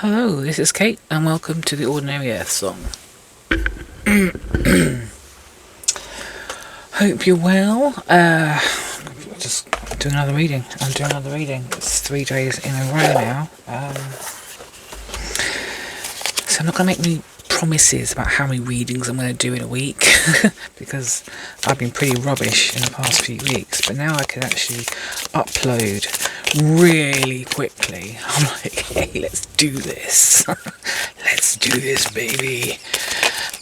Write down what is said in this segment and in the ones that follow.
Hello, this is Kate, and welcome to the Ordinary Earth Song. Hope you're well. Just doing another reading. I'm doing another reading. It's 3 days in a row now. So I'm not going to make any promises about how many readings I'm going to do in a week, because I've been pretty rubbish in the past few weeks, but now I can actually upload really quickly. I'm like, hey, let's do this. Let's do this, baby.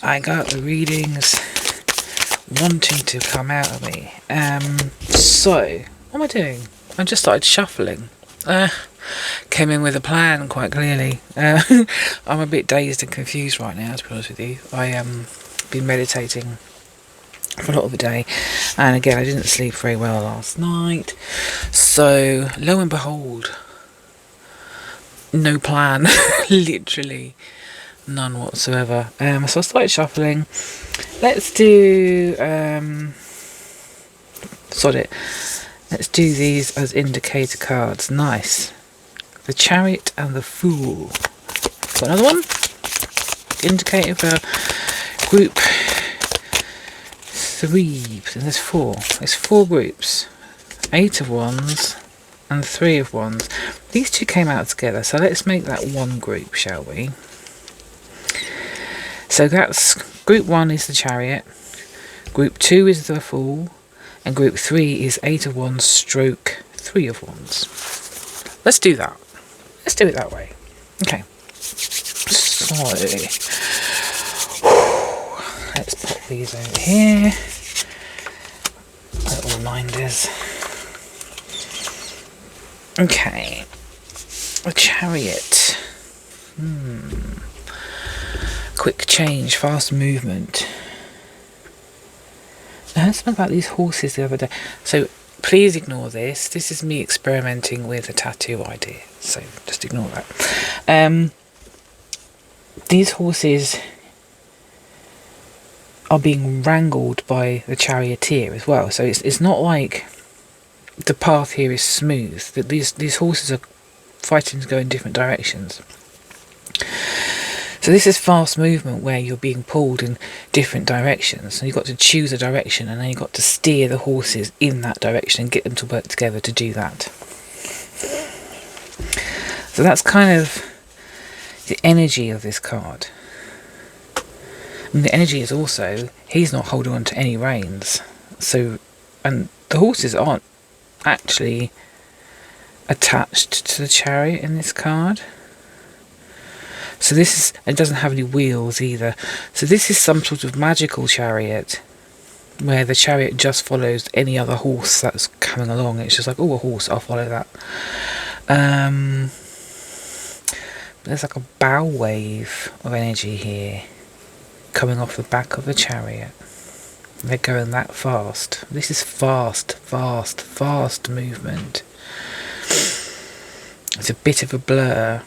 I got the readings wanting to come out of me. So, what am I doing? I just started shuffling. Came in with a plan, quite clearly. I'm a bit dazed and confused right now, to be honest with you. I been meditating for a lot of the day, and again, I didn't sleep very well last night. So, lo and behold, no plan, literally none whatsoever. So I started shuffling. Let's do sod it. Let's do these as indicator cards. Nice. The Chariot and the Fool. Got another one. Indicator for group 3. And there's 4. There's 4 groups. 8 of Wands and 3 of Wands. These two came out together, so let's make that one group, shall we? So that's group 1 is the Chariot, group 2 is the Fool, and group 3 is 8 of Wands stroke 3 of Wands. Let's do that. Let's do it that way. Okay. So, let's pop these over here. Little reminders. Okay. The Chariot. Quick change, fast movement. I heard something about these horses the other day. So please ignore this. This is me experimenting with a tattoo idea. So just ignore that. These horses are being wrangled by the charioteer as well. So it's not like the path here is smooth. That these horses are fighting to go in different directions. So this is fast movement where you're being pulled in different directions. So you've got to choose a direction, and then you've got to steer the horses in that direction and get them to work together to do that. So that's kind of the energy of this card. And the energy is also, he's not holding on to any reins. So, and the horses aren't actually attached to the chariot in this card. So this is, it doesn't have any wheels either. So this is some sort of magical chariot where the chariot just follows any other horse that's coming along. It's just like, oh, a horse, I'll follow that. There's like a bow wave of energy here coming off the back of the chariot. They're going that fast. This is fast movement. It's a bit of a blur.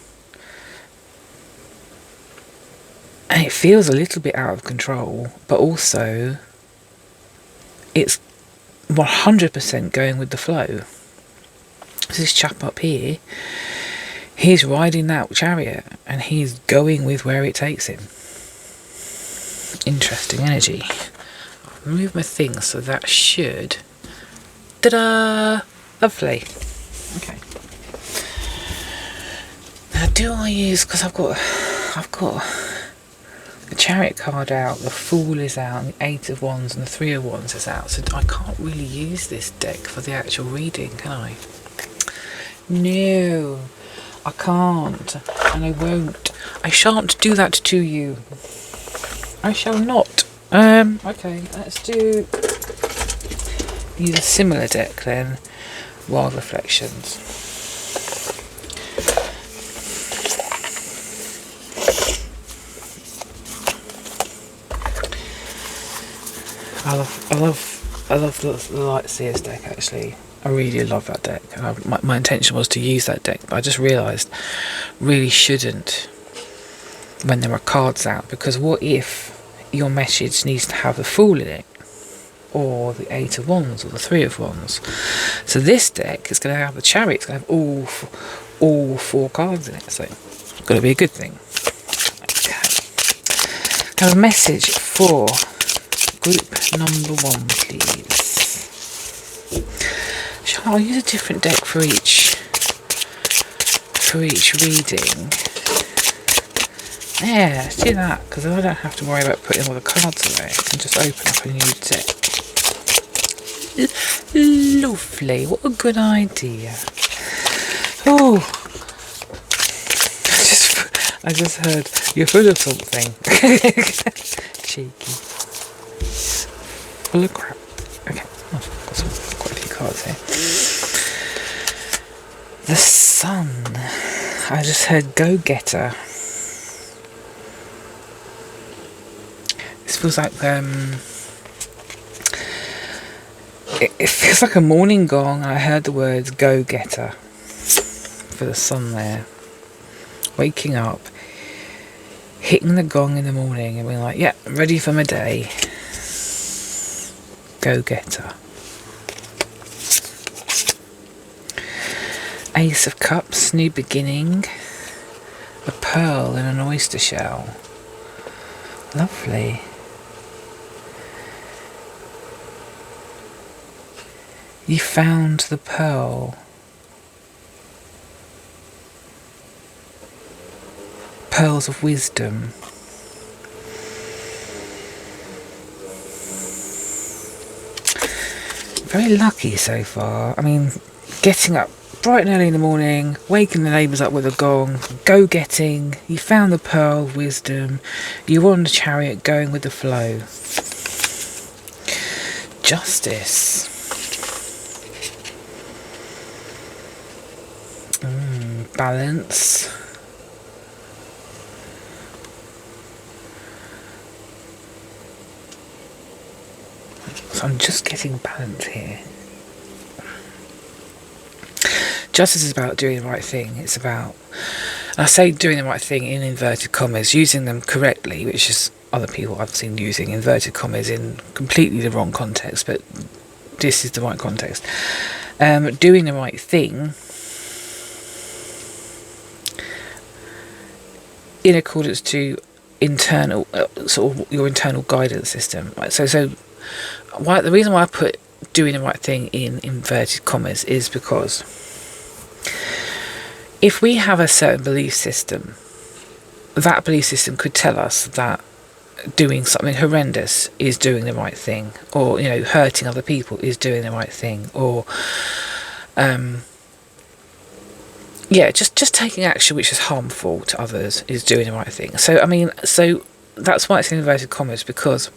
And it feels a little bit out of control, but also it's 100% going with the flow. So this chap up here, he's riding that chariot and he's going with where it takes him. Interesting energy. I'll move my thing so that should... Ta-da! Lovely. Okay. Now do I use... because I've got the Chariot card out, the Fool is out, and the 8 of Wands and the 3 of Wands is out. So I can't really use this deck for the actual reading, can I? No, I can't, and I won't. I shan't do that to you. I shall not. Okay, let's use a similar deck then. Wild Reflections. I love the Light Seers deck, actually. I really love that deck. And my intention was to use that deck, but I just realised really shouldn't when there are cards out, because what if your message needs to have the Fool in it, or the 8 of Wands, or the 3 of Wands? So this deck is going to have the Chariot. It's going to have all 4 cards in it. So got to be a good thing. Okay. Have a message for group number 1, please. I'll use a different deck for each reading. Yeah, let's do that, because I don't have to worry about putting all the cards away. I can just open up a new deck. Lovely, what a good idea. Oh, I just heard you're full of something. Cheeky. Full of crap. Okay, oh, got quite a few cards here. The Sun. I just heard Go-Getter. This feels like it feels like a morning gong. I heard the words Go-Getter for the Sun there. Waking up, hitting the gong in the morning and being like, yeah, I'm ready for my day. Go-Getter. Ace of Cups, new beginning. A pearl in an oyster shell. Lovely. You found the pearl. Pearls of wisdom. Very lucky so far. I mean, getting up bright and early in the morning, waking the neighbours up with a gong, go-getting, you found the pearl of wisdom, you were on the chariot going with the flow. Justice. Balance. So I'm just getting balance here. Justice is about doing the right thing. It's about, and I say doing the right thing in inverted commas, using them correctly, which is other people I've seen using inverted commas in completely the wrong context, but this is the right context. Doing the right thing in accordance to internal sort of your internal guidance system. Right? So the reason why I put doing the right thing in inverted commas is because if we have a certain belief system, that belief system could tell us that doing something horrendous is doing the right thing, or hurting other people is doing the right thing, or just taking action which is harmful to others is doing the right thing. So that's why it's in inverted commas, because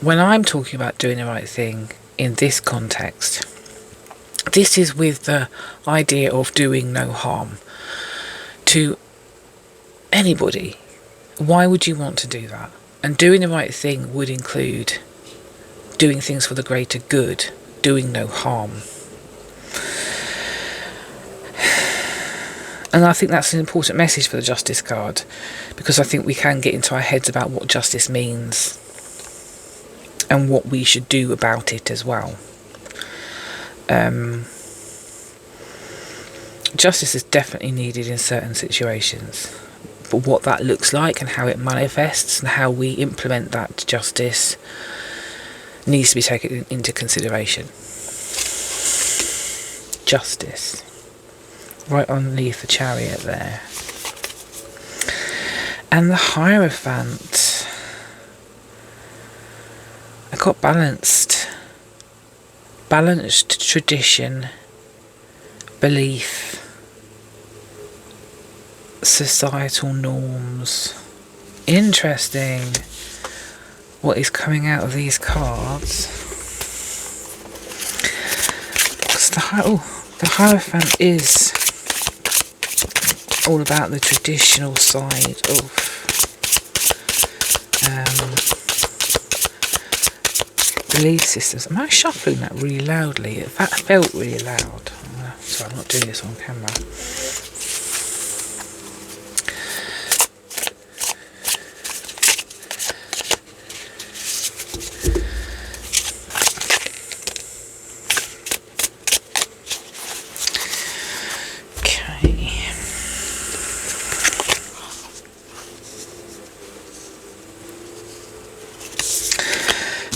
when I'm talking about doing the right thing in this context, this is with the idea of doing no harm to anybody. Why would you want to do that? And doing the right thing would include doing things for the greater good, doing no harm. And I think that's an important message for the Justice card, because I think we can get into our heads about what justice means and what we should do about it as well. Justice is definitely needed in certain situations, but what that looks like and how it manifests and how we implement that justice needs to be taken into consideration. Justice. Right underneath the Chariot there. And the Hierophant. I got balanced. Balanced tradition, belief, societal norms. Interesting what is coming out of these cards. The Hierophant is all about the traditional side of belief systems. Am I shuffling that really loudly? That felt really loud. Sorry, I'm not doing this on camera.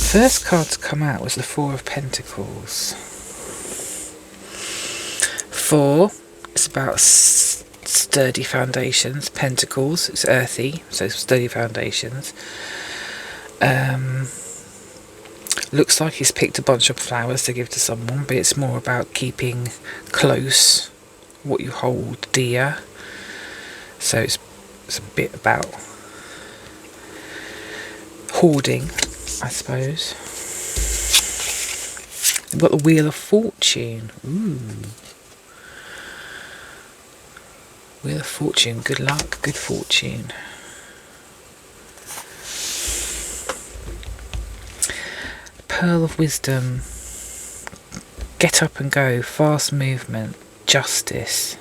First card to come out was the Four of Pentacles. 4, it's about sturdy foundations. Pentacles, it's earthy, so sturdy foundations. Looks like he's picked a bunch of flowers to give to someone, but it's more about keeping close what you hold dear. So it's a bit about hoarding, I suppose. We've got the Wheel of Fortune. Ooh. Wheel of Fortune, good luck, good fortune. Pearl of Wisdom. Get up and go, fast movement, justice.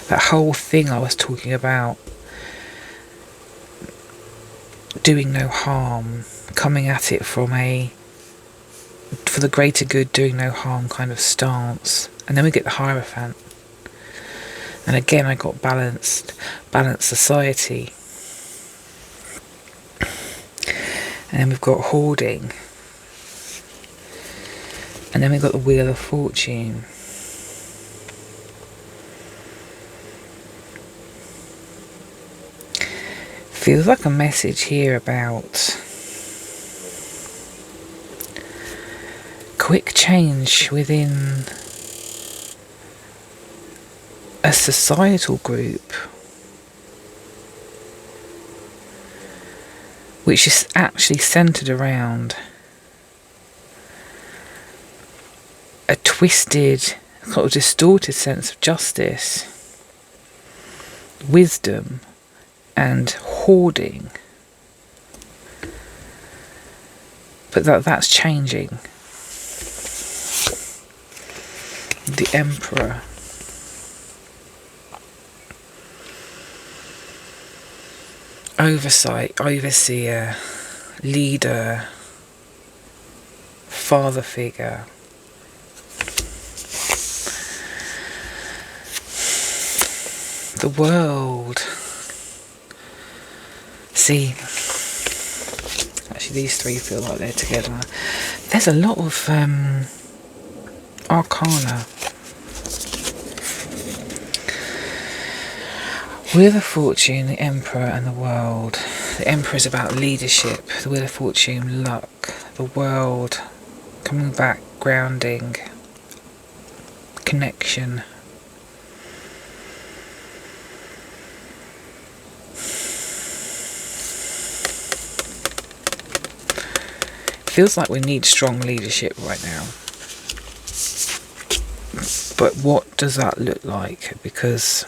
That whole thing I was talking about, doing no harm, coming at it from for the greater good, doing no harm kind of stance. And then we get the Hierophant. And again I got balanced society. And then we've got hoarding. And then we've got the Wheel of Fortune. Feels like a message here about quick change within a societal group, which is actually centered around a twisted, sort of distorted sense of justice, wisdom, and hoarding. But that's changing. The Emperor. Oversight, overseer, leader, father figure. The world. See, actually these three feel like they're together. There's a lot of arcana. Wheel of Fortune, the Emperor and the World. The Emperor is about leadership. The Wheel of Fortune, luck. The World, coming back, grounding, connection. Feels like we need strong leadership right now. But what does that look like? Because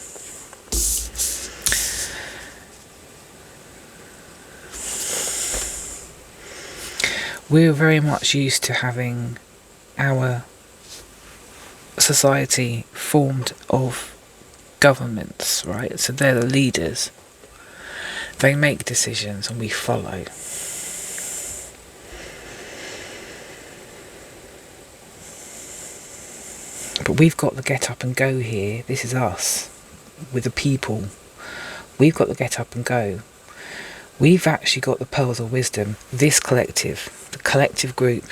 we're very much used to having our society formed of governments, right? So they're the leaders. They make decisions and we follow. But we've got the get up and go here. This is us, with the people. We've got the get up and go. We've actually got the pearls of wisdom. This collective, the collective group,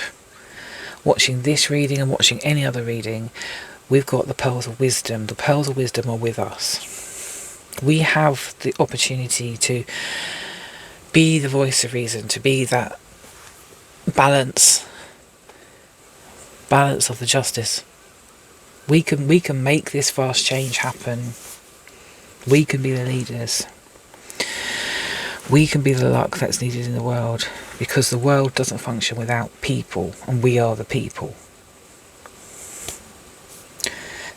watching this reading and watching any other reading, we've got the pearls of wisdom. The pearls of wisdom are with us. We have the opportunity to be the voice of reason, to be that balance of the justice. We can make this fast change happen. We can be the leaders. We can be the luck that's needed in the world, because the world doesn't function without people, and we are the people.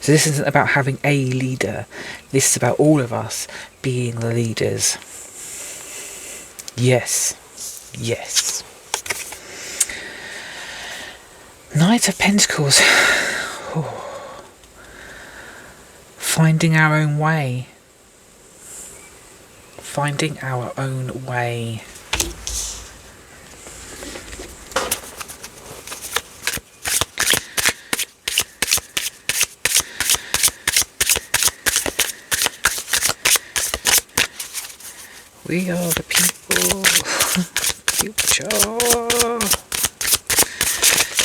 So this isn't about having a leader. This is about all of us being the leaders. Yes. Yes. Knight of Pentacles. Oh. Finding our own way. Finding our own way. We are the people. future.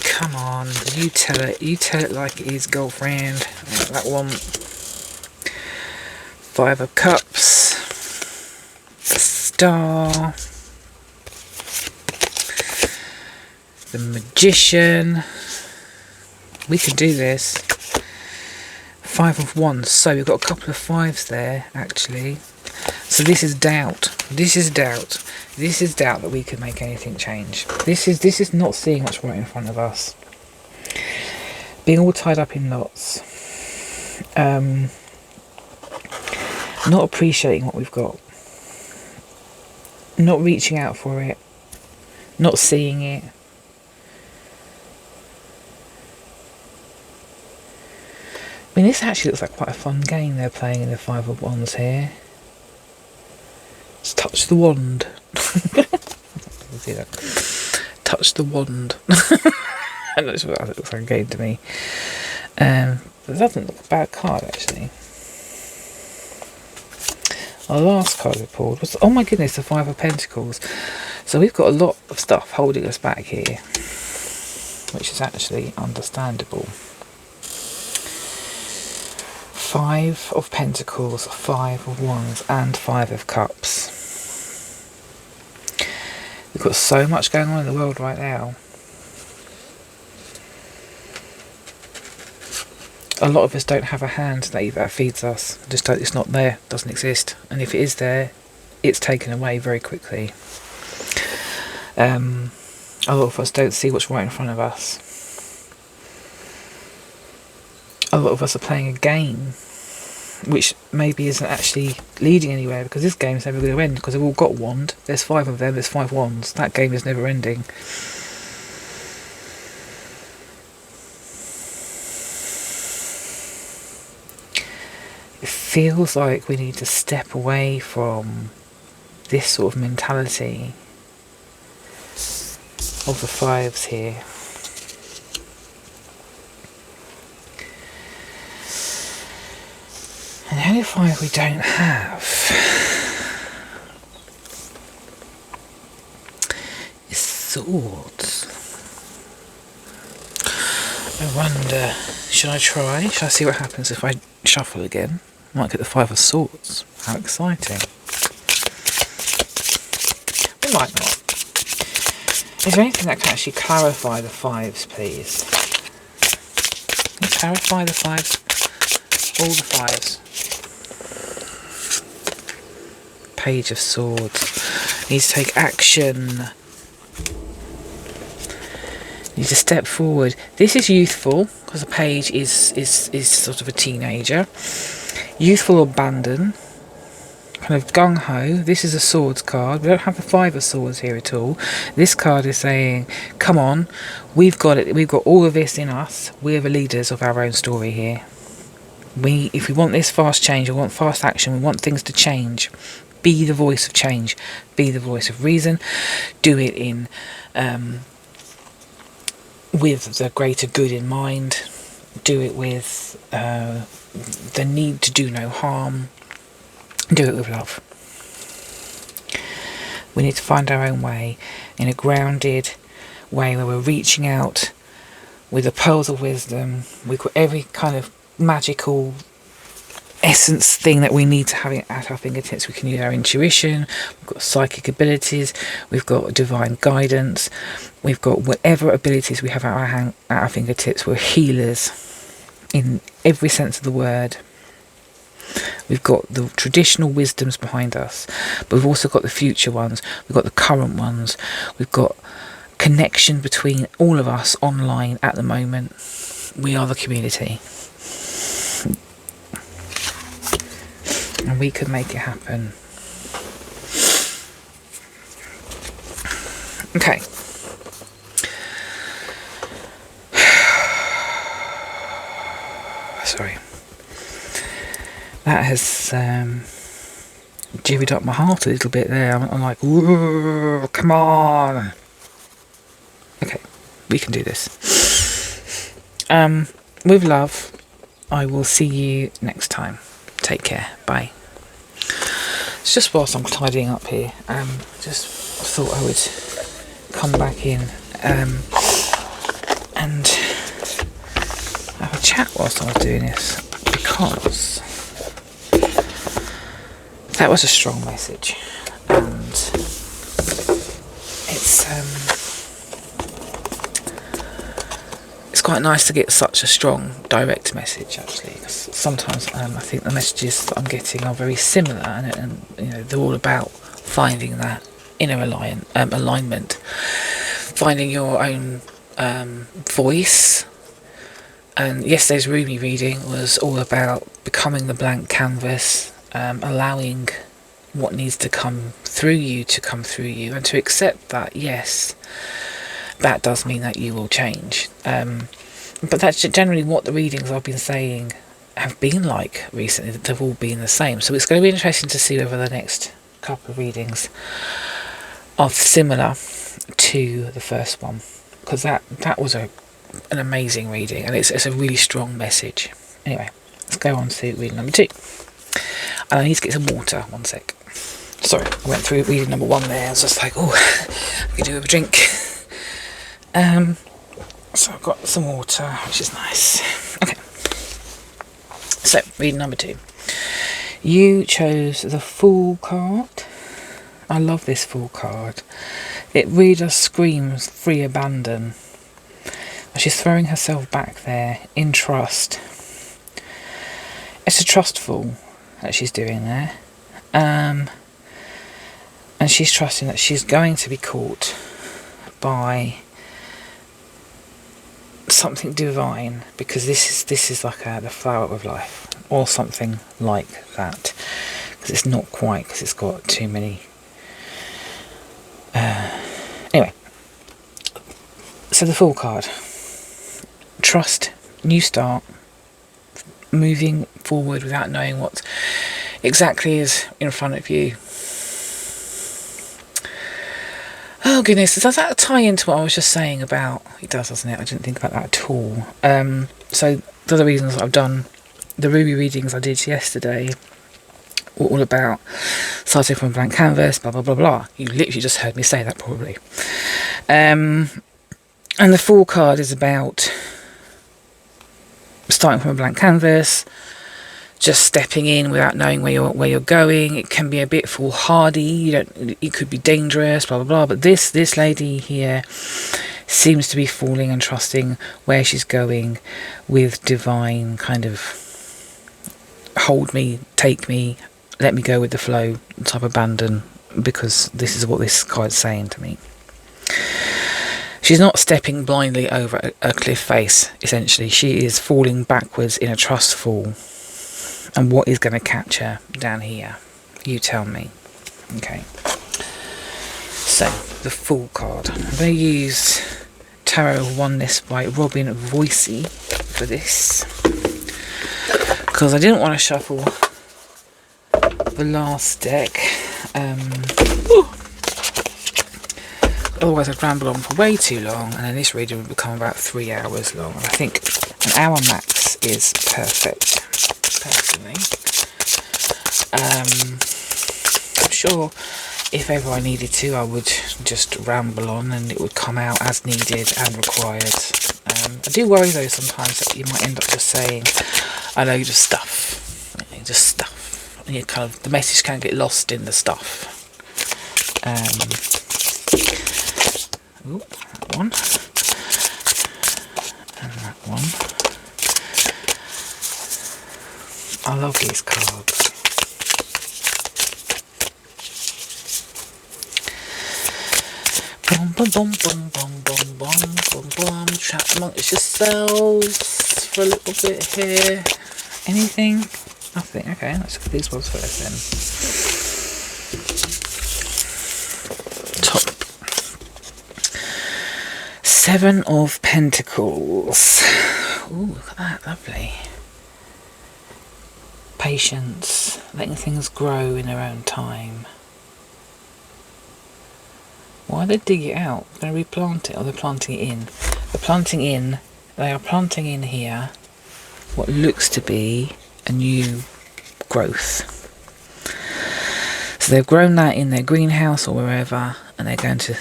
Come on, you tell it. You tell it like it is, girlfriend. That one. 5 of Cups. Star. The Magician. We can do this. 5 of Wands. So we've got a couple of 5s there, actually. So this is doubt. This is doubt. This is doubt that we can make anything change. This is not seeing what's right in front of us. Being all tied up in knots. Not appreciating what we've got. Not reaching out for it. Not seeing it. I mean, this actually looks like quite a fun game they're playing in the 5 of Wands here. Let's touch the wand. Touch the wand. That's what it looks like a game to me. It doesn't look a bad card, actually. Our last card we pulled was, oh my goodness, the 5 of Pentacles. So we've got a lot of stuff holding us back here, which is actually understandable. 5 of Pentacles, 5 of Wands, and 5 of Cups. We've got so much going on in the world right now. A lot of us don't have a hand that feeds us. It's not there, doesn't exist. And if it is there, it's taken away very quickly. A lot of us don't see what's right in front of us. A lot of us are playing a game which maybe isn't actually leading anywhere, because this game's never going to end, because they've all got wand. There's 5 of them, there's 5 wands. That game is never ending. It feels like we need to step away from this sort of mentality of the 5s here. And the only 5 we don't have is Swords. I wonder, should I try? Should I see what happens if I shuffle again? I might get the 5 of Swords. How exciting. We might not. Is there anything that can actually clarify the 5s, please? Can you clarify the 5s? All the 5s. Page of Swords. Needs to take action. Needs to step forward. This is youthful, because the page is sort of a teenager. Youthful abandon. Kind of gung-ho. This is a Swords card. We don't have the 5 of Swords here at all. This card is saying, come on, we've got it. We've got all of this in us. We're the leaders of our own story here. If we want this fast change, we want fast action, we want things to change. Be the voice of change. Be the voice of reason. Do it in with the greater good in mind. Do it with the need to do no harm. Do it with love. We need to find our own way in a grounded way where we're reaching out with the pearls of wisdom. We've got every kind of magical essence thing that we need to have at our fingertips. We can use our intuition, we've got psychic abilities, we've got divine guidance, we've got whatever abilities we have at our fingertips. We're healers in every sense of the word. We've got the traditional wisdoms behind us, but we've also got the future ones, we've got the current ones, we've got connection between all of us online at the moment. We are the community. And we could make it happen. Okay. Sorry. That has jibbied up my heart a little bit there. I'm like, whoa, come on. Okay, we can do this. With love, I will see you next time. Take care. Bye. It's just whilst I'm tidying up here, just thought I would come back in and have a chat whilst I was doing this, because that was a strong message, and it's quite nice to get such a strong direct message, actually, because sometimes I think the messages that I'm getting are very similar, and they're all about finding that inner alignment, finding your own voice. And yesterday's Ruby reading was all about becoming the blank canvas, allowing what needs to come through you, and to accept that, yes, that does mean that you will change. But that's generally what the readings I've been saying have been like recently. They've all been the same. So it's going to be interesting to see whether the next couple of readings are similar to the first one, because that was an amazing reading, and it's a really strong message. Anyway, let's go on to reading number 2. And I need to get some water. One sec. Sorry, I went through reading number 1 there. I was just like, oh, I could do with a drink. So I've got some water, which is nice. Okay. So, reading number 2. You chose the Fool card. I love this Fool card. It really does scream free abandon. She's throwing herself back there in trust. It's a trustful that she's doing there. And she's trusting that she's going to be caught by something divine, because this is like the flower of life, or something like that, because it's not quite, because it's got too many. Anyway, so the Fool card. Trust, new start, moving forward without knowing what exactly is in front of you. Oh goodness, does that tie into what I was just saying about... It does, doesn't it? I didn't think about that at all. So the other reasons I've done the Ruby readings I did yesterday were all about starting from a blank canvas, blah blah blah blah. You literally just heard me say that, probably. And the Fool card is about starting from a blank canvas, just stepping in without knowing where you're going. It can be a bit foolhardy. It could be dangerous, blah blah blah. But this lady here seems to be falling and trusting where she's going, with divine kind of hold me, take me, let me go with the flow type of abandon, because this is what this card's saying to me. She's not stepping blindly over a cliff face, essentially. She is falling backwards in a trust fall. And what is going to catch her down here? You tell me. Okay. So, the Fool card. I'm going to use Tarot Oneness by Robin Voicey for this, because I didn't want to shuffle the last deck. Otherwise I'd ramble on for way too long, and then this reading would become about 3 hours long. And I think an hour max is perfect, personally. I'm sure if ever I needed to, I would just ramble on and it would come out as needed and required. I do worry though sometimes that you might end up just saying a load of stuff, just stuff, and you kind of, the message can get lost in the stuff. Ooh, that one. And that one. I love these cards. Boom, boom, boom, boom, boom, boom, boom, boom, boom. Trap amongst yourselves for a little bit here. Anything? Nothing. Okay, let's look at these ones first then. Top. 7 of Pentacles. Ooh, look at that, lovely. Patience, letting things grow in their own time. Why they dig it out? They're going to replant it, or they're planting it in. They are planting in here what looks to be a new growth. So they've grown that in their greenhouse or wherever, and they're going to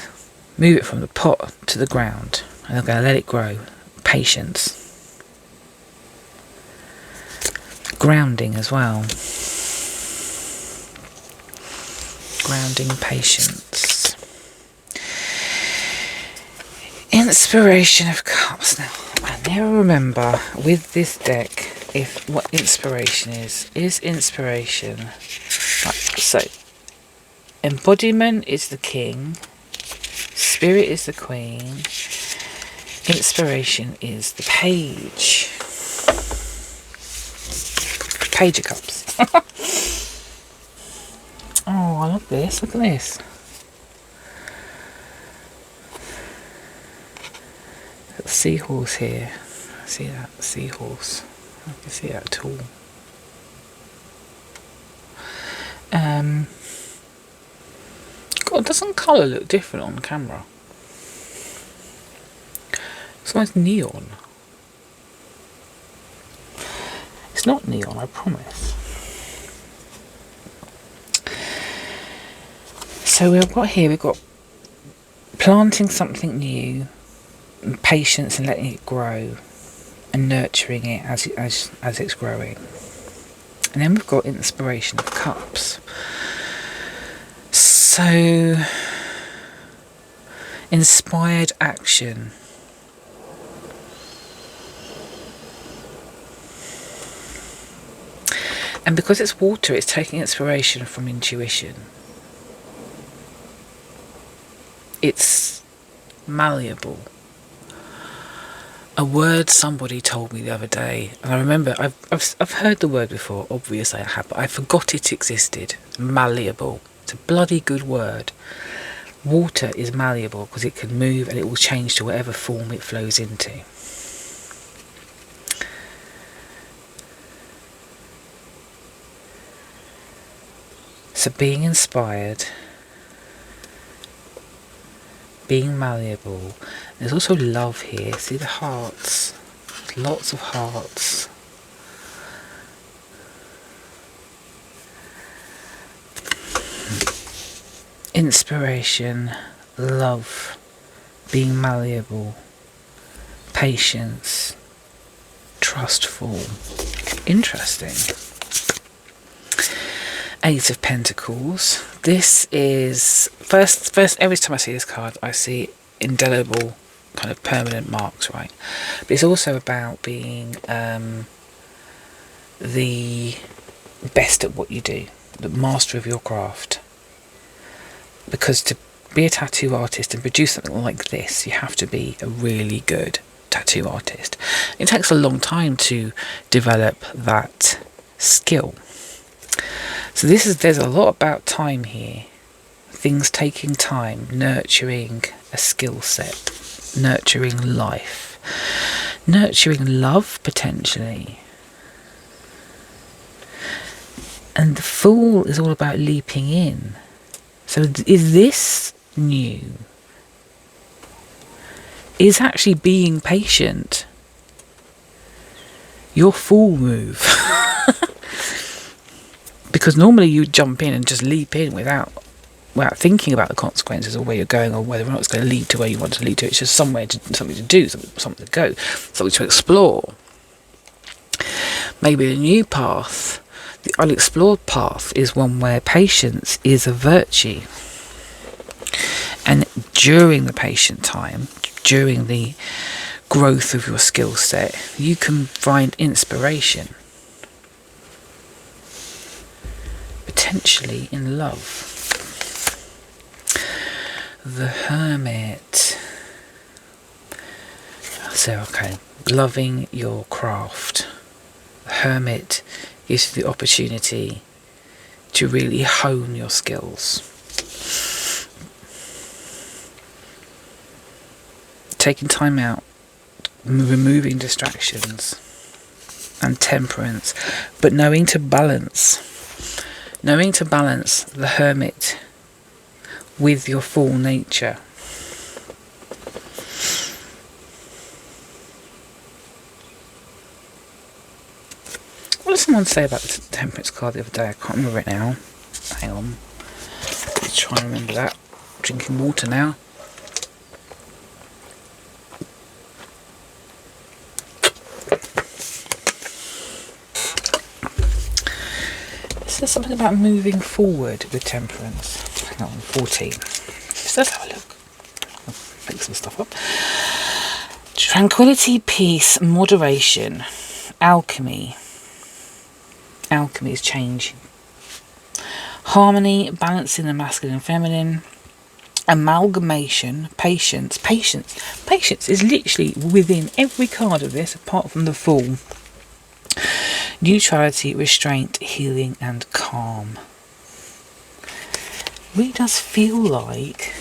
Move it from the pot to the ground, and I'm going to let it grow. Patience. Grounding as well. Grounding, patience. Inspiration of Cups. Now, I never remember with this deck if what inspiration is. Is inspiration... Right, so, embodiment is the king. Spirit is the queen. Inspiration is the page. Page of Cups. Oh, I love this. Look at this. Got a seahorse here. See that? Seahorse. I can see that at all. God, doesn't colour look different on camera? It's almost neon. It's not neon, I promise. So we've got planting something new, and patience and letting it grow, and nurturing it as it's growing. And then we've got inspiration of cups. So, inspired action. And because it's water, it's taking inspiration from intuition. It's malleable. A word somebody told me the other day, and I remember I've heard the word before, obviously I have, but I forgot it existed. Malleable. It's a bloody good word. Water is malleable because it can move and it will change to whatever form it flows into. So being inspired, being malleable. There's also love here. See the hearts? Lots of hearts. Inspiration, love, being malleable, patience, trustful. Interesting. Eight of Pentacles. This is first every time I see this card I see indelible kind of permanent marks, right? But it's also about being the best at what you do, the master of your craft. Because to be a tattoo artist and produce something like this, you have to be a really good tattoo artist. It takes a long time to develop that skill. So there's a lot about time here. Things taking time, nurturing a skill set, nurturing life, nurturing love potentially. And the Fool is all about leaping in. So is this new? Is actually being patient your Fool move? Because normally you jump in and just leap in without thinking about the consequences or where you're going or whether or not it's going to lead to where you want to lead to. It's just something to do, something to go, something to explore. Maybe the new path, the unexplored path, is one where patience is a virtue. And during the patient time, during the growth of your skill set, you can find inspiration. Potentially in love. The Hermit. So, okay, loving your craft. The Hermit gives you the opportunity to really hone your skills. Taking time out, removing distractions, and temperance, but knowing to balance the Hermit with your full nature. What did someone say about the Temperance card the other day? I can't remember it now. Hang on. Let's try and remember that. Drinking water now. This is something about moving forward with temperance. Hang on, 14. Let's have a look. I'll make some stuff up. Tranquility, peace, moderation, alchemy. Alchemy is change. Harmony, balancing the masculine and feminine. Amalgamation, patience. Patience is literally within every card of this, apart from the Fool. Neutrality, restraint, healing, and calm. It really does feel like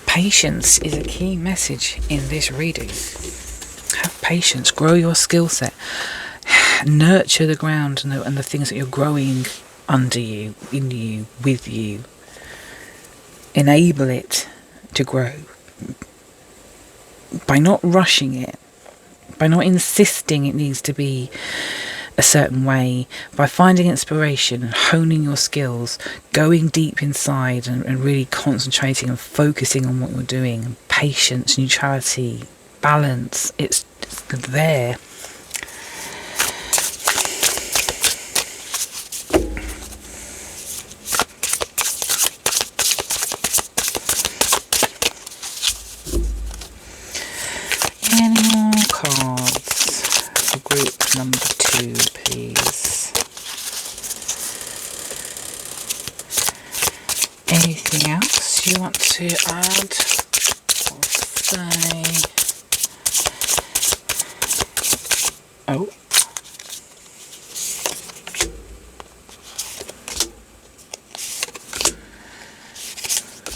patience is a key message in this reading. Have patience, grow your skill set, nurture the ground and the things that you're growing under you, in you, with you. Enable it to grow by not rushing it, by not insisting it needs to be a certain way, by finding inspiration and honing your skills, going deep inside and really concentrating and focusing on what you're doing. Patience, neutrality, balance, it's there. Any more cards for group number 2, please? Anything else you want to add or say? Oh.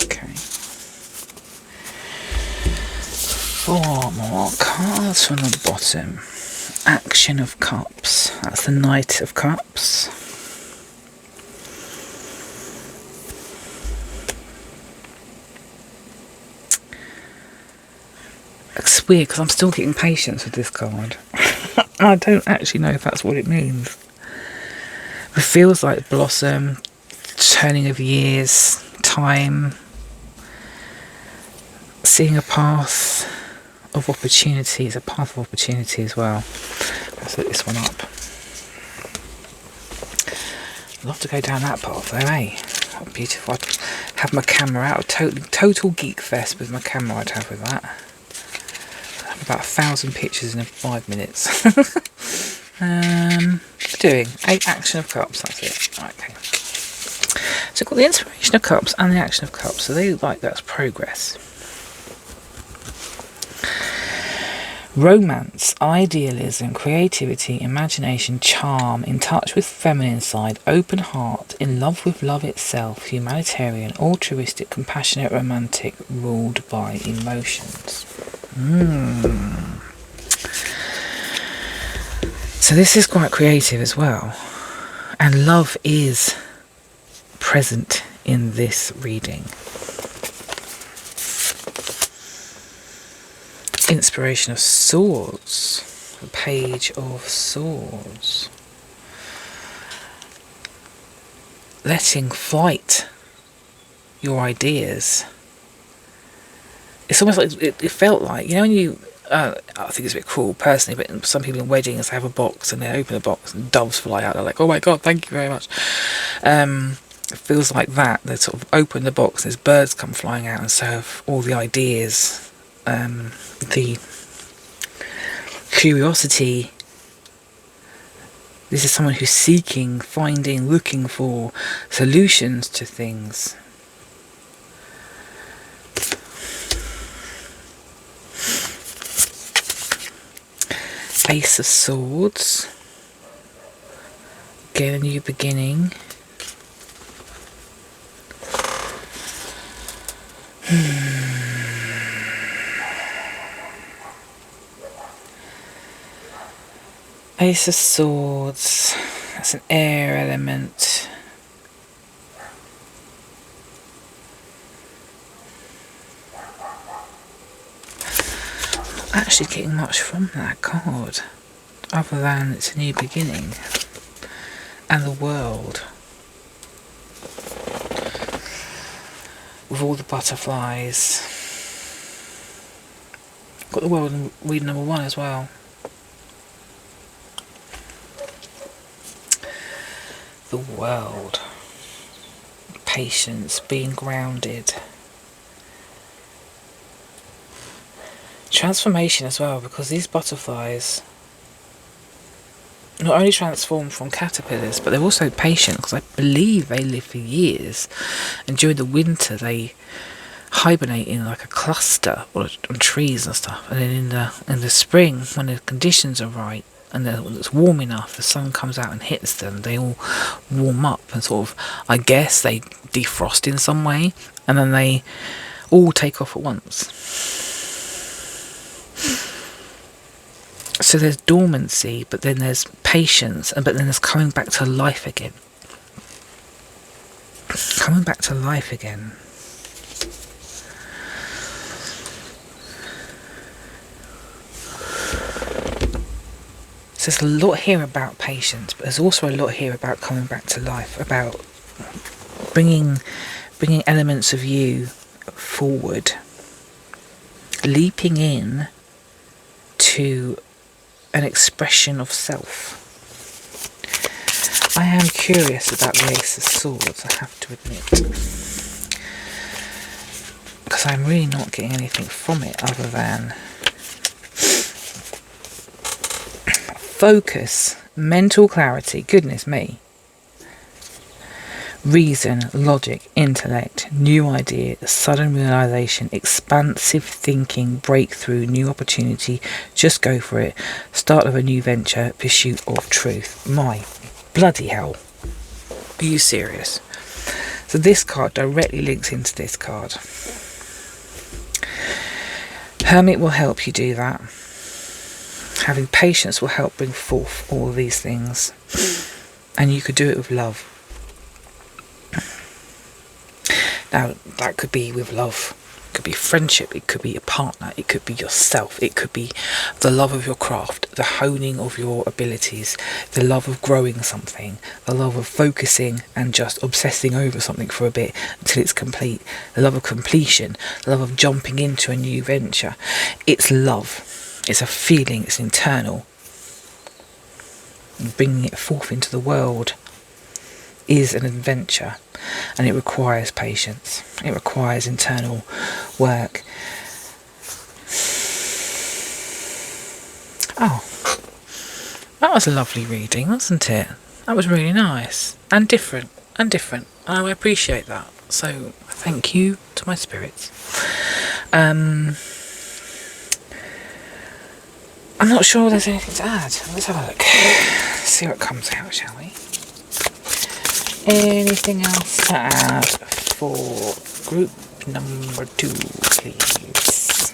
Okay. 4 more cards from the bottom. Action of Cups. That's the Knight of Cups. It's weird because I'm still getting patience with this card. I don't actually know if that's what it means. It feels like blossom, turning of years, time, seeing a path of opportunity. It's a path of opportunity as well. Let's look this one up. I'd love to go down that path though, eh? How beautiful. I'd have my camera out. Total geek fest with my camera I'd have with that. About 1,000 pictures in 5 minutes. Doing 8 Action of Cups, that's it. Okay. So I've got the Inspiration of Cups and the Action of Cups, so they look like that's progress. Romance, idealism, creativity, imagination, charm, in touch with feminine side, open heart, in love with love itself, humanitarian, altruistic, compassionate, romantic, ruled by emotions. So this is quite creative as well, and love is present in this reading. Inspiration of Swords, the Page of Swords. Letting flight your ideas. It's almost like it felt like, you know, when you I think it's a bit cruel personally, but some people in weddings have a box and they open the box and doves fly out. They're like, oh my god, thank you very much. It feels like that. They sort of open the box, there's birds come flying out and serve all the ideas, the curiosity. This is someone who's seeking, finding, looking for solutions to things. Ace of Swords. Again, a new beginning. Ace of Swords. That's an air element. Not actually getting much from that card, other than it's a new beginning and the world with all the butterflies, Got the world in reading number 1 as well. The world. Patience, being grounded. Transformation as well, because these butterflies not only transform from caterpillars, but they're also patient, because I believe they live for years, and during the winter they hibernate in like a cluster on trees and stuff, and then in the spring, when the conditions are right and it's warm enough, the sun comes out and hits them, they all warm up and sort of, I guess, they defrost in some way, and then they all take off at once. So there's dormancy, but then there's patience, but then there's coming back to life again. Coming back to life again. So there's a lot here about patience, but there's also a lot here about coming back to life, about bringing elements of you forward, leaping in to an expression of self. I am curious about the Ace of Swords, I have to admit, because I'm really not getting anything from it other than focus, mental clarity, goodness me, reason, logic, intellect, new idea, sudden realization, expansive thinking, breakthrough, new opportunity, just go for it, start of a new venture, pursuit of truth. My bloody hell, are you serious? So this card directly links into this card. Hermit will help you do that. Having patience will help bring forth all of these things, and you could do it with love. Now, that could be with love, it could be friendship, it could be a partner, it could be yourself, it could be the love of your craft, the honing of your abilities, the love of growing something, the love of focusing and just obsessing over something for a bit until it's complete, the love of completion, the love of jumping into a new venture. It's love, it's a feeling, it's internal. And bringing it forth into the world is an adventure, and it requires patience, it requires internal work. Oh, that was a lovely reading, wasn't it? That was really nice and different, and I appreciate that, so thank you to my spirits. I'm not sure there's anything to add. Let's have a look, see what comes out, shall we? Anything else to add for group number 2, please?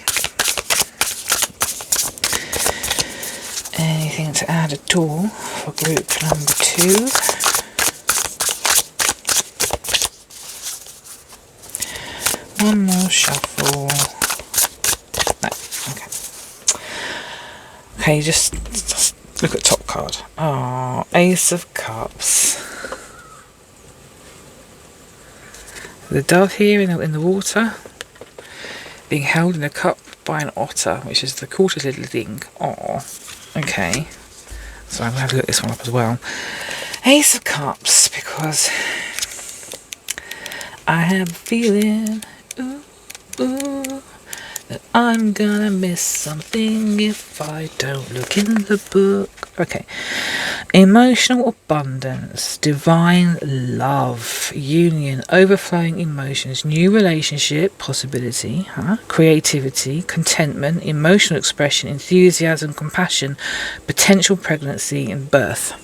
Anything to add at all for group number 2? One more shuffle. No, okay. Okay, just look at top card. Oh, Ace of Cups. The dove here in the water, being held in a cup by an otter, which is the cutest little thing. Oh, okay. So I'm going to have to look this one up as well. Ace of Cups, because I have a feeling, that I'm gonna miss something if I don't look in the book. Okay. Emotional abundance, divine love, union, overflowing emotions, new relationship, possibility, creativity, contentment, emotional expression, enthusiasm, compassion, potential pregnancy and birth.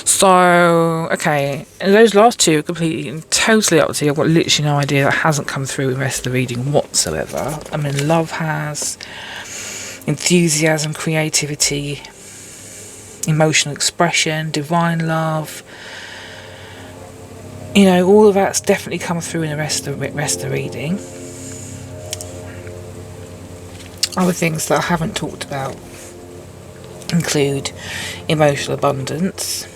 So, okay, and those last two are completely and totally up to you. I've got literally no idea. That hasn't come through in the rest of the reading whatsoever. I mean, love has, enthusiasm, creativity, emotional expression, divine love. You know, all of that's definitely come through in the rest of the reading. Other things that I haven't talked about include emotional abundance,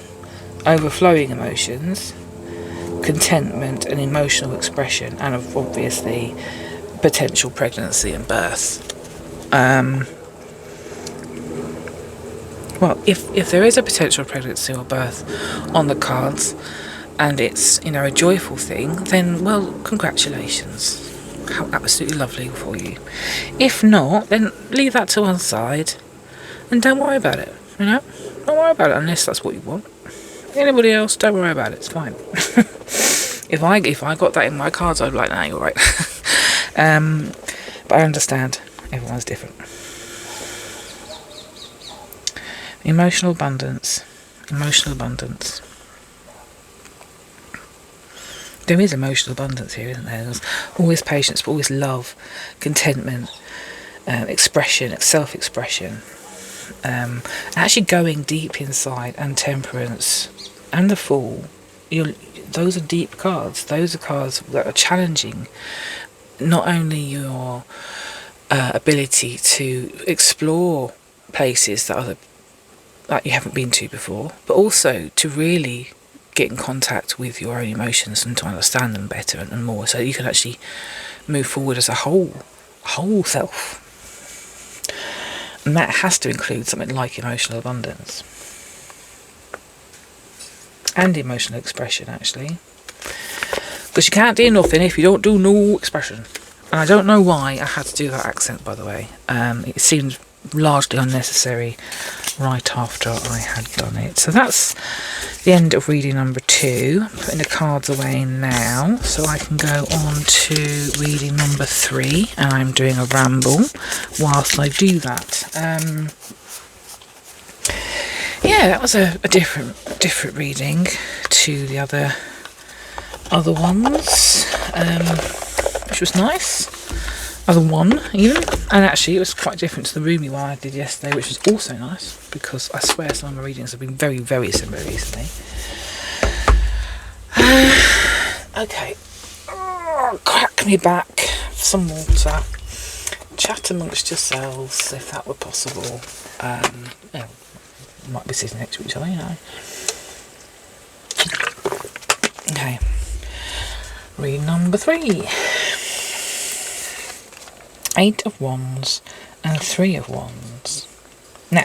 overflowing emotions, contentment and emotional expression, and obviously potential pregnancy and birth. Well, if there is a potential pregnancy or birth on the cards, and it's, you know, a joyful thing, then, well, congratulations. How absolutely lovely for you. If not, then leave that to one side and don't worry about it, you know? Don't worry about it unless that's what you want. Anybody else, don't worry about it, it's fine. If I got that in my cards, I'd be like, nah, you're right. But I understand, everyone's different. Emotional abundance. Emotional abundance. There is emotional abundance here, isn't there? There's always patience, but always love, contentment, expression, self-expression. Actually going deep inside, and temperance, and the Fool. Those are deep cards. Those are cards that are challenging not only your ability to explore places that you haven't been to before, but also to really get in contact with your own emotions and to understand them better and more, so you can actually move forward as a whole self. And that has to include something like emotional abundance and emotional expression, actually, because you can't do nothing if you don't do no expression. And I don't know why I had to do that accent, by the way. It seemed largely unnecessary right after I had done it. So that's the end of reading number 2. I'm putting the cards away now so I can go on to reading number 3, and I'm doing a ramble whilst I do that. Yeah, that was a different reading to the other ones, which was nice. Other one, even. And actually, it was quite different to the roomy one I did yesterday, which was also nice, because I swear some of my readings have been very, very similar recently. Okay. Oh, crack me back. Some water. Chat amongst yourselves, if that were possible. You know, might be sitting next to each other, you know. Okay. Read number 3. 8 of Wands and 3 of Wands. Now,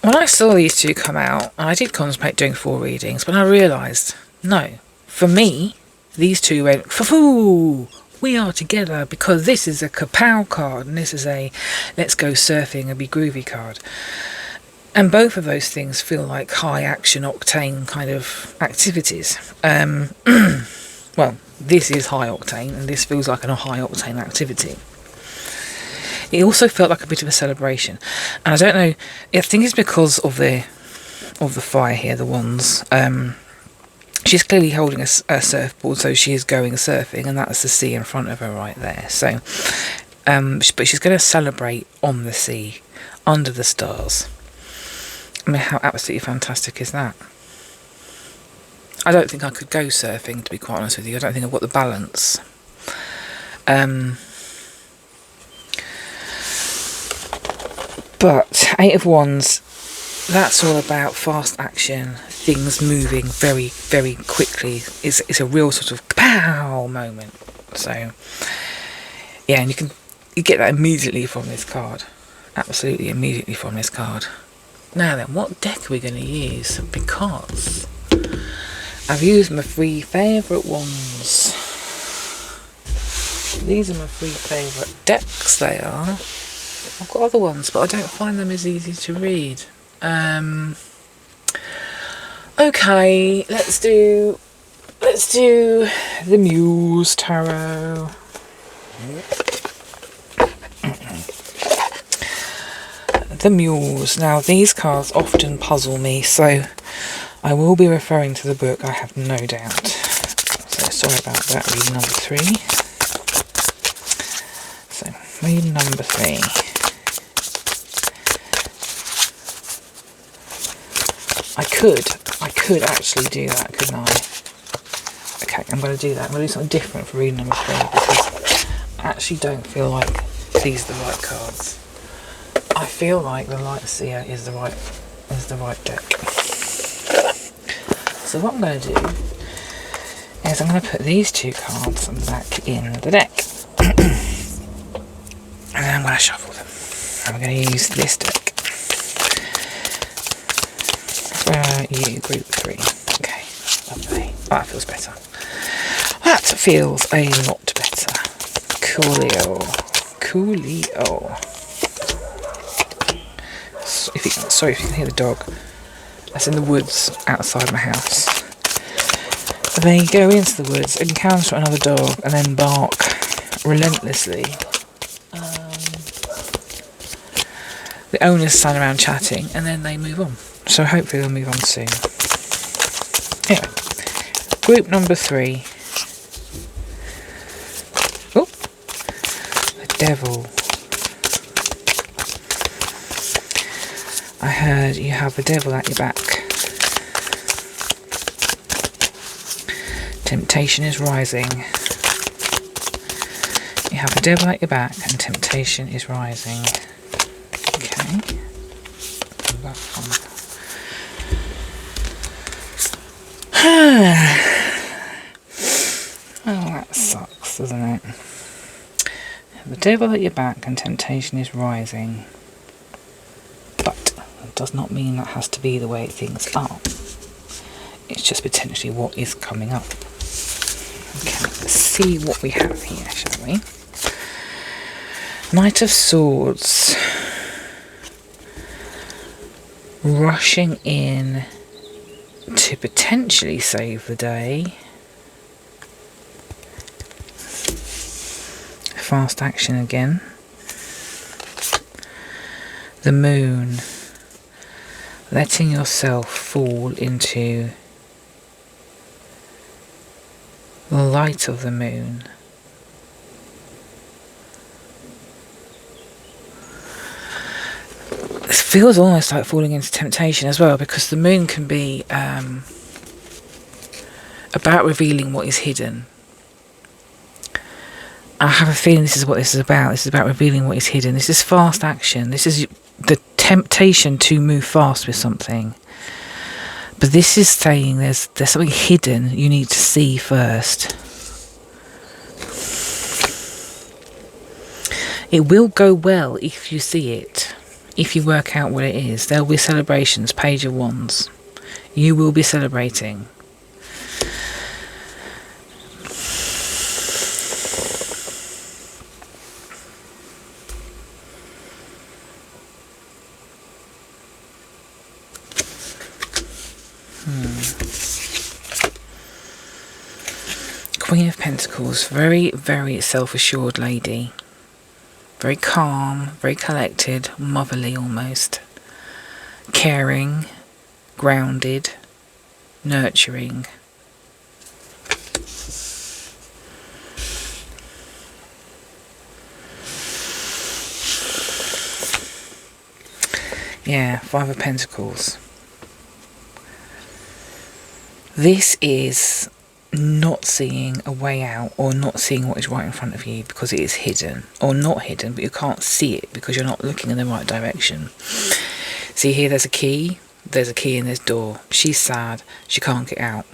when I saw these two come out, and I did contemplate doing 4 readings, but I realised, no, for me, these two went, foo, we are together, because this is a kapow card, and this is a let's go surfing and be groovy card. And both of those things feel like high action octane kind of activities. Well, this is high octane, and this feels like a high octane activity. It also felt like a bit of a celebration, and I don't know. I think it's because of the fire here, the wands. She's clearly holding a surfboard, so she is going surfing, and that's the sea in front of her right there. So, but she's going to celebrate on the sea, under the stars. I mean, how absolutely fantastic is that? I don't think I could go surfing, to be quite honest with you. I don't think I've got the balance. But 8 of Wands, that's all about fast action, things moving very, very quickly. It's a real sort of pow moment. So, yeah, and you get that immediately from this card. Absolutely immediately from this card. Now then, what deck are we going to use? Because I've used my 3 favourite ones. These are my 3 favourite decks, they are. I've got other ones, but I don't find them as easy to read. Okay, let's do the Muse Tarot. The Muse. Now, these cards often puzzle me, so I will be referring to the book, I have no doubt. So sorry about that. Read number 3. So read number 3. I could actually do that, couldn't I? Okay, I'm going to do that. I'm going to do something different for reading number 3, because I actually don't feel like these are the right cards. I feel like the Light Seer is the right deck. So what I'm going to do is I'm going to put these 2 cards back in the deck. going to shuffle them. And we're going to use this deck. Where are you? Group 3. Okay, lovely. Oh, that feels better. That feels a lot better. Coolio. Sorry if you can hear the dog. That's in the woods outside my house. They go into the woods, encounter another dog, and then bark relentlessly. The owners stand around chatting, and then they move on. So hopefully they'll move on soon. Anyway, group number 3. Oh, the devil. I heard you have the devil at your back. Temptation is rising. You have the devil at your back and temptation is rising. Okay. Oh, that sucks, doesn't it? The devil at your back and temptation is rising. But it does not mean that has to be the way things are. It's just potentially what is coming up. Okay, let's see what we have here, shall we? Knight of Swords. Rushing in to potentially save the day. Fast action again. The Moon. Letting yourself fall into the light of the moon. This feels almost like falling into temptation as well, because the moon can be about revealing what is hidden. I have a feeling this is what this is about. This is about revealing what is hidden. This is fast action. This is the temptation to move fast with something. But this is saying there's something hidden you need to see first. It will go well if you see it. If you work out what it is. There will be celebrations. Page of Wands. You will be celebrating. Queen of Pentacles, very, very self-assured lady. Very calm, very collected, motherly almost. Caring, grounded, nurturing. Yeah, 5 of Pentacles. This is not seeing a way out, or not seeing what is right in front of you because it is hidden, or not hidden but you can't see it because you're not looking in the right direction. See here, there's a key in this door. She's sad, she can't get out.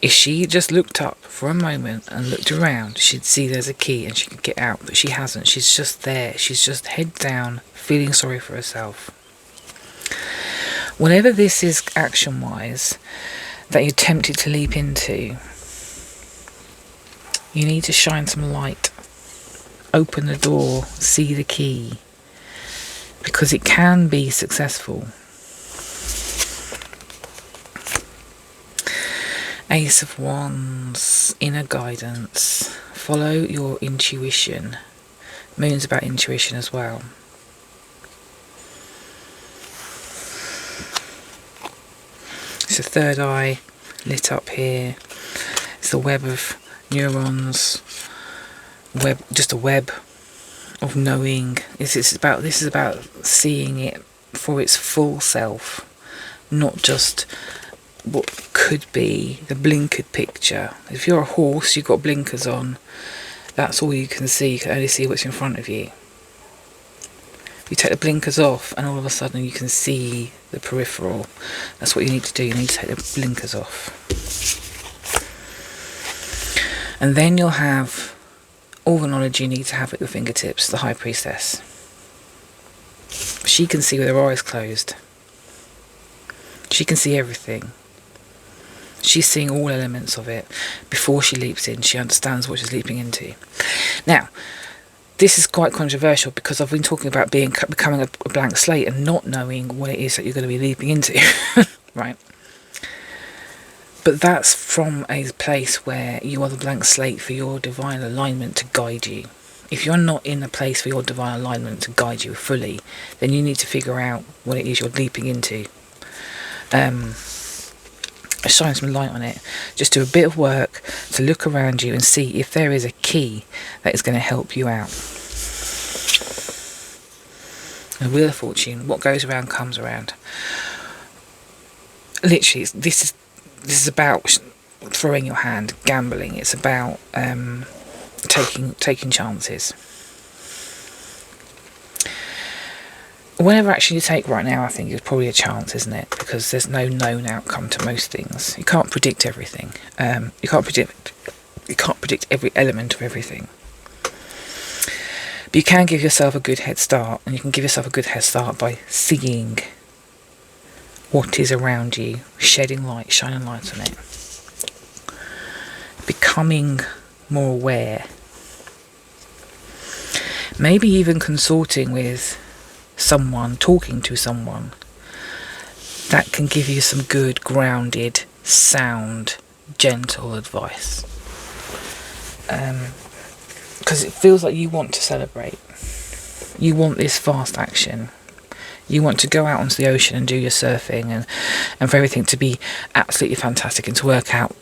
If she just looked up for a moment and looked around, she'd see there's a key and she could get out, but she hasn't. She's just there, she's just head down, feeling sorry for herself. Whatever this is action wise that you're tempted to leap into, you need to shine some light, open the door, see the key, because it can be successful. Ace of Wands, inner guidance, follow your intuition. Moon's about intuition as well. It's the third eye lit up here. It's the web of neurons, just a web of knowing. This is about seeing it for its full self, not just what could be the blinkered picture. If you're a horse, you've got blinkers on. That's all you can see. You can only see what's in front of you. You take the blinkers off and all of a sudden you can see the peripheral. That's what you need to do. You need to take the blinkers off. And then you'll have all the knowledge you need to have at your fingertips, the High Priestess. She can see with her eyes closed. She can see everything. She's seeing all elements of it. Before she leaps in, she understands what she's leaping into. Now, this is quite controversial because I've been talking about becoming a blank slate and not knowing what it is that you're going to be leaping into, right? But that's from a place where you are the blank slate for your divine alignment to guide you. If you're not in a place for your divine alignment to guide you fully, then you need to figure out what it is you're leaping into. Shine some light on it. Just do a bit of work to look around you and see if there is a key that is going to help you out. The Wheel of Fortune, what goes around comes around. Literally, this is about throwing your hand, gambling. It's about taking chances. Whatever action you take right now, I think is probably a chance, isn't it? Because there's no known outcome to most things. You can't predict everything. You can't predict every element of everything. But you can give yourself a good head start, and you can give yourself a good head start by seeing what is around you, shedding light, shining light on it, becoming more aware, maybe even consorting with someone, talking to someone that can give you some good, grounded, sound, gentle advice. Because it feels like you want to celebrate. You want this fast action. You want to go out onto the ocean and do your surfing and for everything to be absolutely fantastic and to work out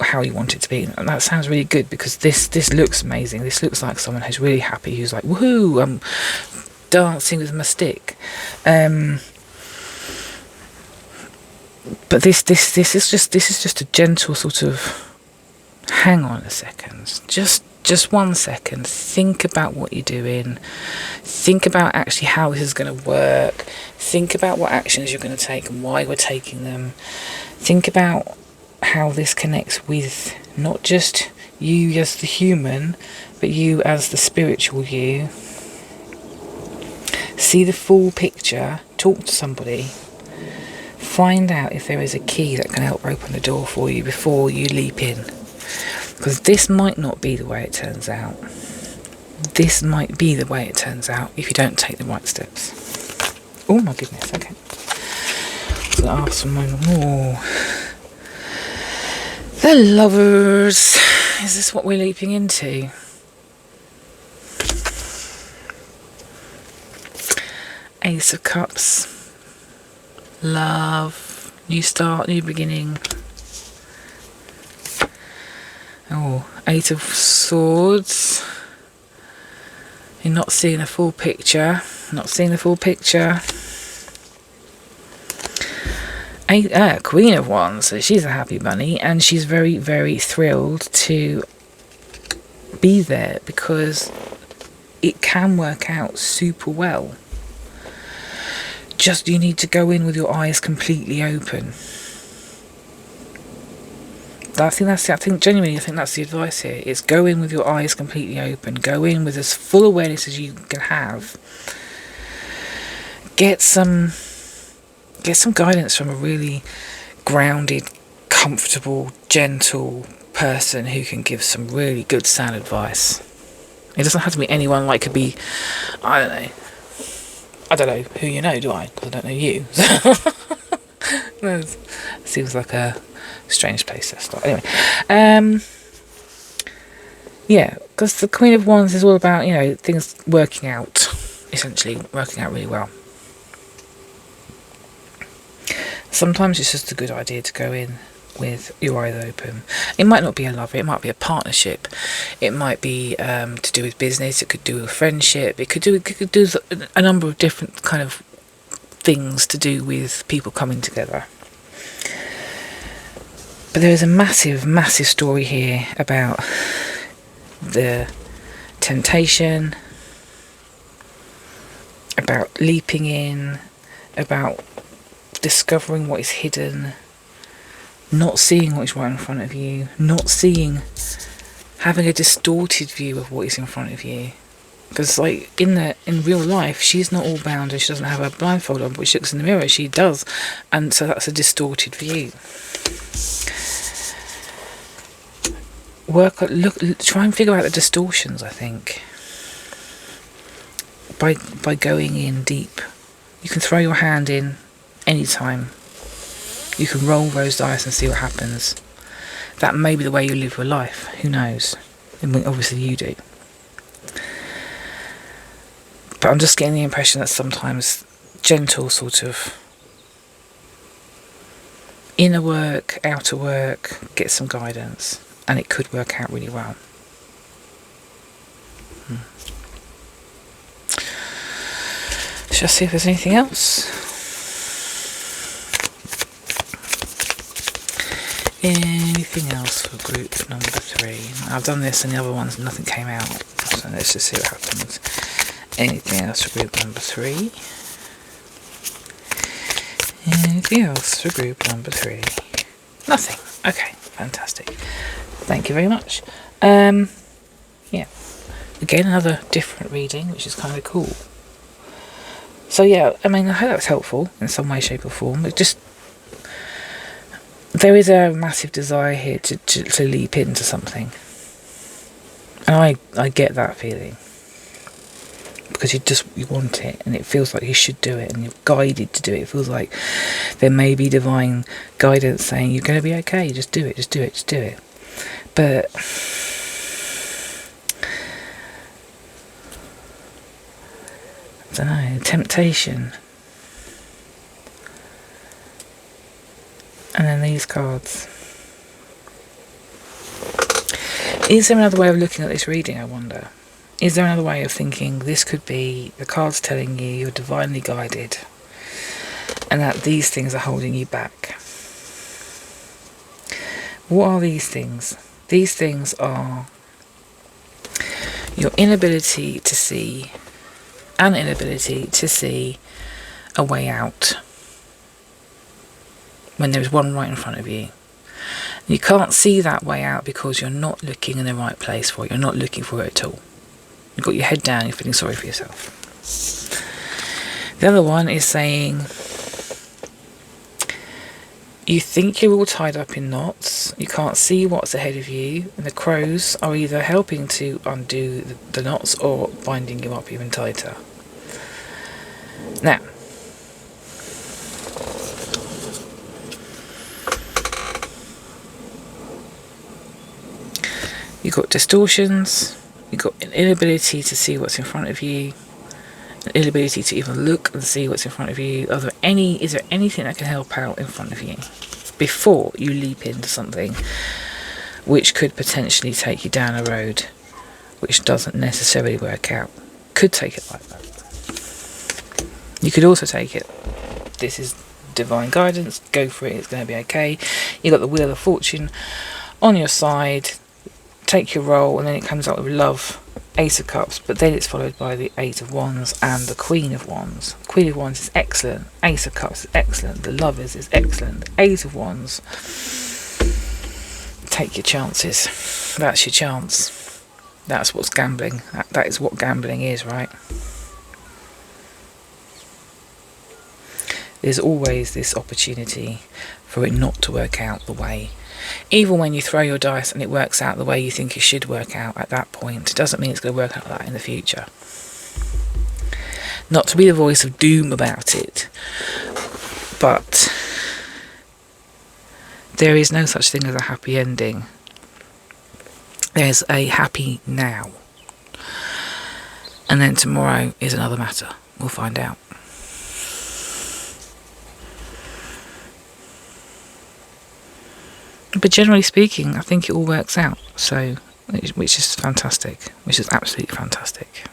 how you want it to be. And that sounds really good because this looks amazing. This looks like someone who's really happy, who's like, woohoo, I'm dancing with my stick. But this is just a gentle sort of hang on a second. Just 1 second. Think about what you're doing. Think about actually how this is going to work. Think about what actions you're going to take and why we're taking them. Think about how this connects with not just you as the human, but you as the spiritual you. See the full picture. Talk to somebody. Find out if there is a key that can help open the door for you before you leap in. Because this might not be the way it turns out. This might be the way it turns out if you don't take the right steps. Oh my goodness, okay. So ask for more. The Lovers. Is this what we're leaping into? Ace of Cups. Love. New start, new beginning. Oh, Eight of Swords. You're not seeing the full picture. Not seeing the full picture. Queen of Wands. So she's a happy bunny, and she's very, very thrilled to be there because it can work out super well. Just you need to go in with your eyes completely open. I think genuinely that's the advice here. It's go in with your eyes completely open. Go in with as full awareness as you can have. Get some guidance from a really grounded, comfortable, gentle person who can give some really good sound advice. It doesn't have to be anyone. Like, could be, I don't know who you know, do I? Because I don't know you. It seems like a strange place to start. Anyway, yeah, because the Queen of Wands is all about, things working out, essentially working out really well. Sometimes it's just a good idea to go in with your eyes open. It might not be a lover, it might be a partnership, it might be to do with business, it could do with friendship, it could do a number of different kind of things to do with people coming together. But there is a massive, massive story here about the temptation, about leaping in, about discovering what is hidden, not seeing what is right in front of you, not seeing having a distorted view of what is in front of you. Because like in real life, she's not all bound and she doesn't have a blindfold on, but she looks in the mirror, she does. And so that's a distorted view. Try and figure out the distortions, I think. By going in deep. You can throw your hand in anytime. You can roll those dice and see what happens. That may be the way you live your life. Who knows? I mean, obviously you do. But I'm just getting the impression that sometimes gentle sort of inner work, outer work, get some guidance. And it could work out really well. Shall I see if there's anything else? Anything else for group number 3? I've done this and the other ones, nothing came out. So let's just see what happens. Anything else for group number 3? Anything else for group number 3? Nothing. Okay, fantastic. Thank you very much. Yeah. Again, another different reading, which is kind of cool. So yeah, I mean, I hope that was helpful in some way, shape or form. There is a massive desire here to leap into something. And I get that feeling. Because you want it, and it feels like you should do it, and you're guided to do it. It feels like there may be divine guidance saying, you're going to be okay, just do it, just do it, just do it. But I don't know, temptation. And then these cards. Is there another way of looking at this reading, I wonder? Is there another way of thinking this could be the cards telling you you're divinely guided and that these things are holding you back? What are these things? These things are your inability to see a way out when there's one right in front of you. You can't see that way out because you're not looking in the right place for it. You're not looking for it at all. You've got your head down, you're feeling sorry for yourself. The other one is saying you think you're all tied up in knots, you can't see what's ahead of you, and the crows are either helping to undo the knots or binding you up even tighter. Now, you've got distortions, you've got an inability to see what's in front of you, an inability to even look and see what's in front of you. Is there anything that can help out in front of you before you leap into something which could potentially take you down a road which doesn't necessarily work out? Could take it like that. You could also take it, this is divine guidance, go for it, it's going to be okay. You've got the Wheel of Fortune on your side, take your roll, and then it comes up with Love, Ace of Cups, but then it's followed by the Eight of Wands and the Queen of Wands. Queen of Wands is excellent, Ace of Cups is excellent, the Lovers is excellent, the Eight of Wands, take your chances. That's your chance. That's what's gambling. That is what gambling is, right? There's always this opportunity for it not to work out the way. Even when you throw your dice and it works out the way you think it should work out at that point, it doesn't mean it's going to work out like that in the future. Not to be the voice of doom about it, but there is no such thing as a happy ending. There's a happy now. And then tomorrow is another matter. We'll find out. But generally speaking, I think it all works out. So, which is fantastic. Which is absolutely fantastic.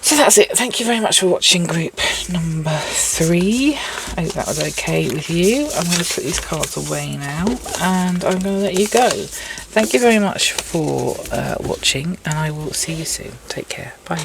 So that's it. Thank you very much for watching group number 3. I hope that was okay with you. I'm going to put these cards away now. And I'm going to let you go. Thank you very much for watching. And I will see you soon. Take care. Bye.